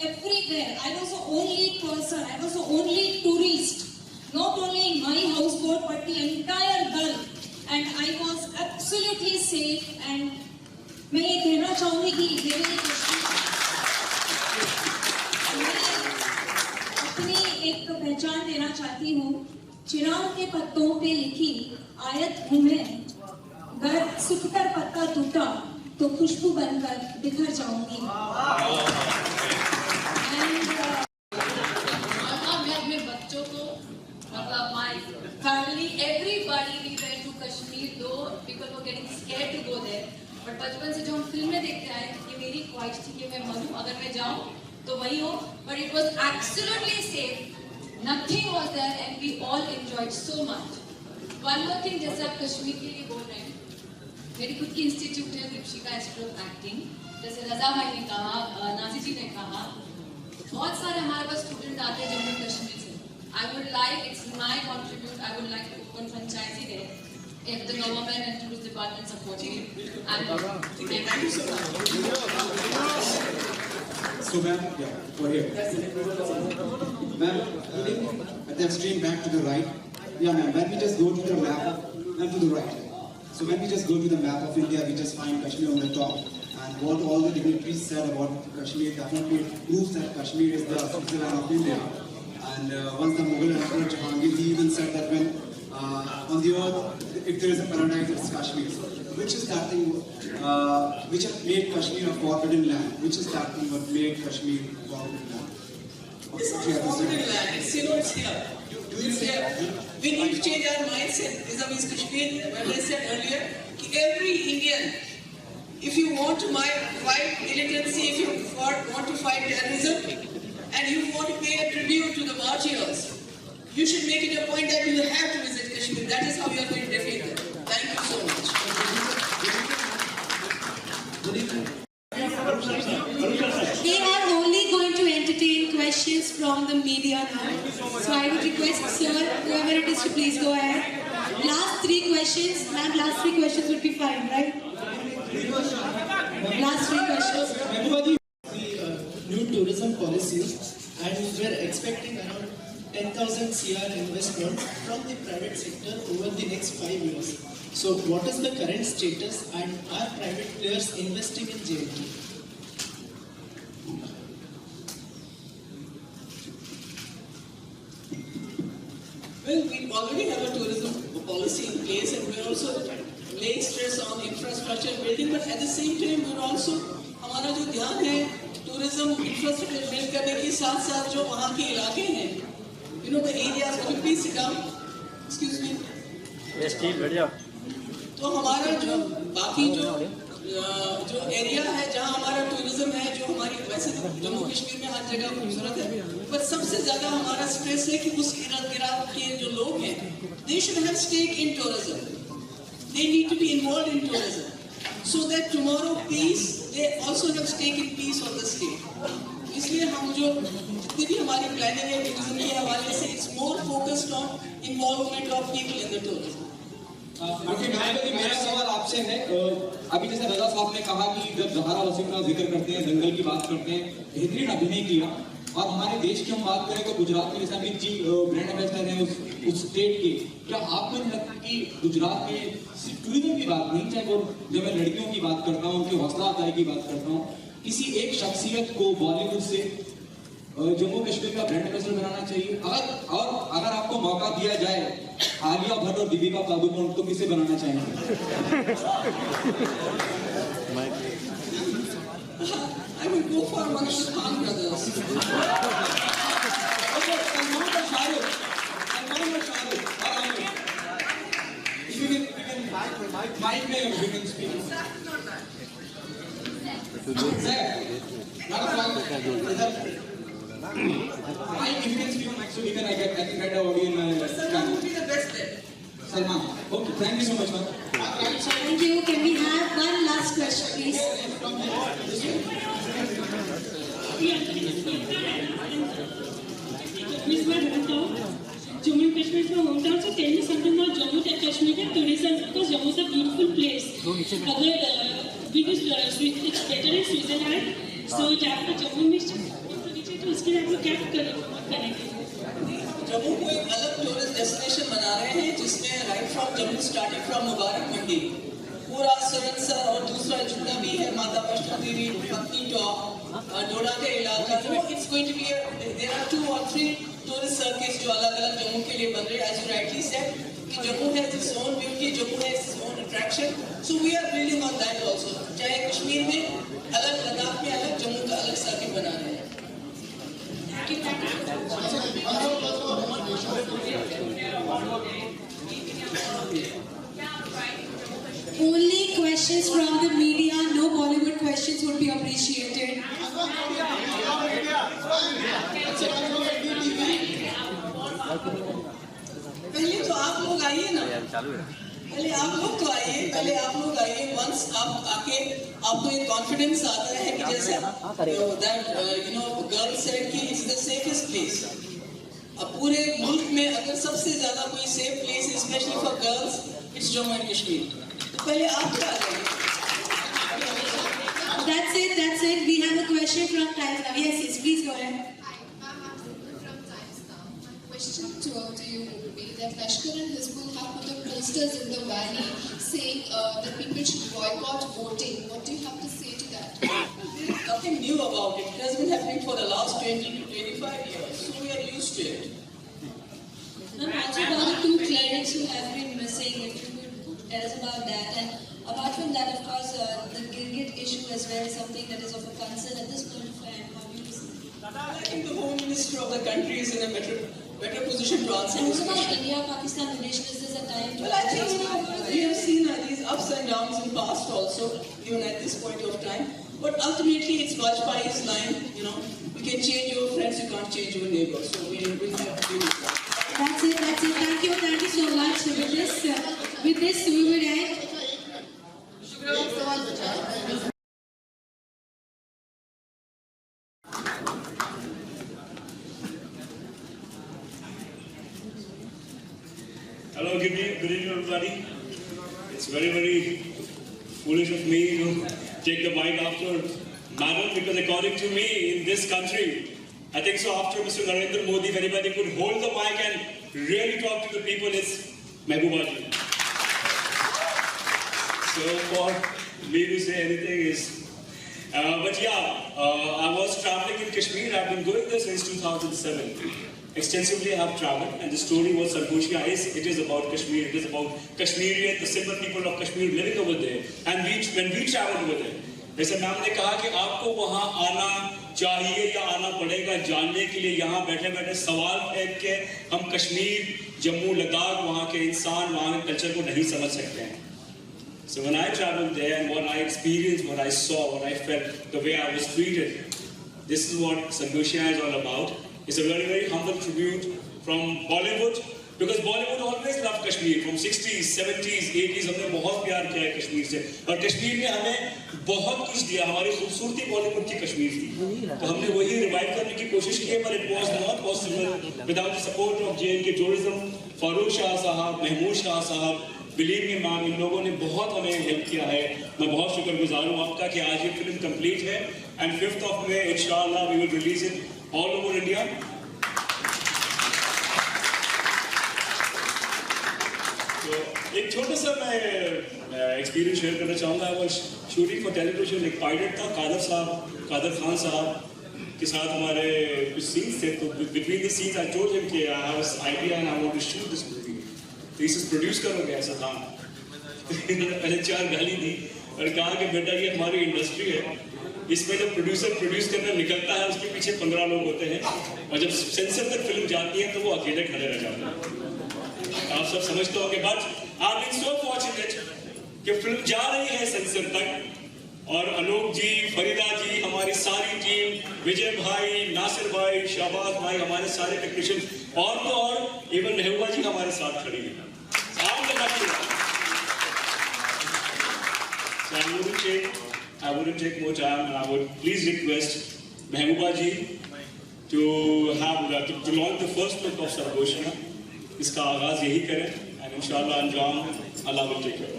everywhere. I was the only person, I was the only tourist, not only in my houseboat but the entire Gulf. And I was absolutely safe. And मैं ये कहना चाहूँगी कि ये मेरी अपनी एक पहचान देना चाहती हूँ। चिराग के पत्तों पे लिखी आयत हूँ मैं, अगर सूखकर पत्ता टूटा तो खुशबू बनकर बिखर जाऊंगी। मैं अपने बच्चों को मतलब my family everybody we went to Kashmir though people were getting scared to go there but बचपन से जो हम फिल्म में देखते आए कि मेरी ख्वाहिश थी कि मैं मरूं अगर मैं जाऊं तो वही हो but it was absolutely safe nothing was there and we all enjoyed so much one more thing जैसे आप कश्मीर के लिए बोल रहे हैं मेरी खुद की इंस्टीट्यूट है दीपशिका इंस्टीट्यूट ऑफ एक्टिंग जैसे रजा भाई ने कहा नाजी जी ने कहा बहुत सारे हमारे पास स्टूडेंट आते हैं जम्मू कश्मीर से I would like it's my contribute I would like to open franchise there if the government and tourist department support it and thank you so much. So ma'am, yeah, go ahead. Ma'am, at the extreme back to the right. Yeah ma'am, when we just go to the map and to the right. So when we just go to the map of India, we just find Kashmir on the top. And what all the dignitaries said about Kashmir definitely proves that Kashmir is the Switzerland of India. And once the Mughal Emperor Jahangir, he even said that when on the earth, if there is a paradise, it's Kashmir. So which is that thing which has made Kashmir a forbidden land? Which is that thing what made Kashmir a forbidden land? It's not a forbidden land, it's, it's here. It's here. We need to change our mindset vis-a-vis Kashmir. When I said earlier, every Indian, if you want to fight militancy, if you want to fight terrorism, and you want to pay a tribute to the martyrs, you should make it a point that you have to visit Kashmir. That is how you are going to defeat them. Thank you so much. They are only going to entertain questions from the media now. So I would request, sir, whoever it is, to please go ahead. Last 3 questions. Ma'am, last 3 questions would be fine, right? Last 3 questions. The new tourism policy, and we are expecting around 10,000 CR investment from the private sector over the next 5 years. So what is the current status, and are private players investing in JNK? Well, we already have a tourism policy in place, and we are also laying stress on infrastructure building, but at the same time, we are also, हमारा जो ध्यान है tourism infrastructure build करने के साथ साथ जो वहाँ के इलाके हैं, you know the areas, could you please sit down? Excuse me. Yes, ठीक बढ़िया. तो हमारा जो बाकी जो एरिया है जहाँ हमारा टूरिज्म है, जो हमारी वैसे जम्मू कश्मीर में हर जगह खूबसूरत है, पर सबसे ज्यादा हमारा स्ट्रेस है कि उस इर्द-गिर्द के जो लोग हैं, they should have stake in tourism. They need to be involved in tourism, so that tomorrow peace, they also have stake in peace of the state. इसलिए हम जो जितनी भी हमारी प्लानिंग है टूरिज्म के हवाले से, it's more focused on involvement of people in the tourism. मेरा सवाल आपसे है, अभी जैसे रजा साहब ने कहा कि जब ज़हारा वसीम का जिक्र करते हैं, दंगल की बात करते हैं, बेहतरीन अभिनय किया, और हमारे देश की हम बात करें तो गुजरात में जैसे अमित जी ब्रांड एम्बेसडर हैं उस स्टेट के, क्या आपको नहीं लगता कि गुजरात में सिर्फ टूरिज्म की बात नहीं, चाहे वो जब मैं लड़कियों की बात करता हूँ, उनकी हौसला अफजाई की बात करता हूँ, किसी एक शख्सियत को बॉलीवुड से जम्मू कश्मीर का ब्रांड एम्बेसडर बनाना चाहिए? अगर आपको मौका दिया जाए, आलिया भट्ट और दीपिका पादुकोण, तो किसे बनाना चाहेंगे? I would go for one of the Khan brothers. Okay, Salman or Shahrukh? Salman or Shahrukh? Or Amir? If you can, mic में you can speak. Zach, not a problem. Mike, if you can speak on mic, so we can I can get the audio in my Salman would be the best bet. Salman. Okay, thank you so much, ma'am. Thank you. Can we have one last question, please? Jammu and Kashmir is my hometown, so tell me something about Jammu and Kashmir and tourism, because Jammu is a beautiful place. Because it's better in Switzerland, so Jammu में उसके लिए आप लोग क्या करेंगे? जम्मू को एक अलग टूरिस्ट डेस्टिनेशन बना रहे हैं जिसमें right from Jammu starting from Mubarak Mandi पूरा सरनसर और दूसरा जितना भी है माता वैष्णो देवी पत्नी टॉप डोडा का इलाका वो it's going to be there are 2 or 3 tourist circuits जो अलग अलग जम्मू के लिए बन रहे हैं एज यू राइटली सेड कि Jammu has its own beauty Jammu has its own attraction so we are building on that also चाहे कश्मीर में अलग लद्दाख में अलग जम्मू का अलग सर्किट बना रहे हैं Only questions from the media, no Bollywood questions would be appreciated. पहले तो आप लोग आइए ना पहले आप लोग आइए वंस आप आके आपको एक कॉन्फिडेंस आता है कि जैसे दैट गर्ल सेड कि इट्स द सेफेस्ट प्लेस अब पूरे मुल्क में अगर सबसे ज्यादा कोई safe place specially for girls it's Jammu and Kashmir तो पहले आप क्या करें That's it. We have a question from Times Now. Yes, please go ahead. Question to you would be that Lashkar and Hizbul have put up posters in the valley saying that people should boycott voting. What do you have to say to that? There is nothing new about it. It has been happening for the last 20 to 25 years, so we are used to it. Also about the 2 clerics who have been missing, if you could tell us about that. And apart from that, of course, the Gilgit issue as well is something that is of a concern at this point of time. How do you see? I think the Home Minister of the country is in a better position to answer And this also about question. India-Pakistan relations, is this a time to... Well, I think we have seen these ups and downs in past also, even at this point of time. But ultimately, it's Vajpayee's line, you can change your friends, you can't change your neighbors. So we have to do that. That's it. Thank you so much. With this, we will end. Hello, good evening everybody. It's very, very foolish of me to take the mic after Madam because according to me in this country, I think so after Mr. Narendra Modi, if anybody could hold the mic and really talk to the people, it's Mehbooba ji. So for me to say anything is... but yeah, I was traveling in Kashmir. I've been going there since 2007. Extensively I have traveled, and the story was Sargoshia it is about Kashmir. It is about Kashmirian, the simple people of Kashmir living over there. And when we traveled over there, जैसे ma'am ने कहा कि आपको वहाँ आना चाहिए या आना पड़ेगा जानने के लिए यहाँ बैठे बैठे सवाल फेंक के हम कश्मीर, जम्मू, लद्दाख, वहाँ के इंसान, वहाँ के कल्चर को नहीं समझ सकते हैं. So when I traveled there and what I experienced, what I saw, what I felt, the way I was treated, this is what Sargoshia is all about. It's a very, very humble tribute from Bollywood, because Bollywood always loved Kashmir. From 60s, 70s, 80s, हमने बहुत प्यार किया है कश्मीर से. और कश्मीर ने हमें बहुत कुछ दिया. हमारी खूबसूरती बॉलीवुड की कश्मीर थी. तो हमने वही रिवाइव करने की कोशिश की, पर it was not possible without the support of J&K Tourism, Farooq Shah साहब, महमूद शाह साहब. Believe me, मैम, इन लोगों ने बहुत हमें हेल्प किया है. मैं बहुत शुक्रगुजार हूँ आपका कि आज ये फिल्म कंप्लीट है. And 5th of May, inshallah, we will release it all over India. So, एक छोटा सा मैं एक्सपीरियंस शेयर करना चाहूँगा. I was shooting for television. एक पायलट था, कादर खान साहब के साथ हमारे कुछ सीन्स थे. तो between the scenes, I told him कि I have this idea and I want to shoot this movie. तो इसे प्रोड्यूस करोगे ऐसा था. इन्होंने पहले 4 गाली दी और कहा कि बेटा ये हमारी इंडस्ट्री है, इसमें जब प्रोड्यूसर प्रोड्यूस करना निकलता है उसके पीछे 15 लोग होते हैं और जब सेंसर तक फिल्म जाती है तो वो अकेले खड़े रह जाते हैं. आप सब समझते हो कि but I been so fortunate कि फिल्म जा रही है सेंसर तक और अनूप जी, फरीदा जी, हमारी सारी टीम, विजय भाई, नासिर भाई, शाहबाज भाई, हमारे सारे टेक्नीशियन और तो और इवन महबूबा जी हमारे साथ खड़ी है. I wouldn't take more time, and I would please request Mehbooba ji to launch the first look of Sargoshia. इसका आगाज यही करें, and inshallah अंजाम Allah will take care.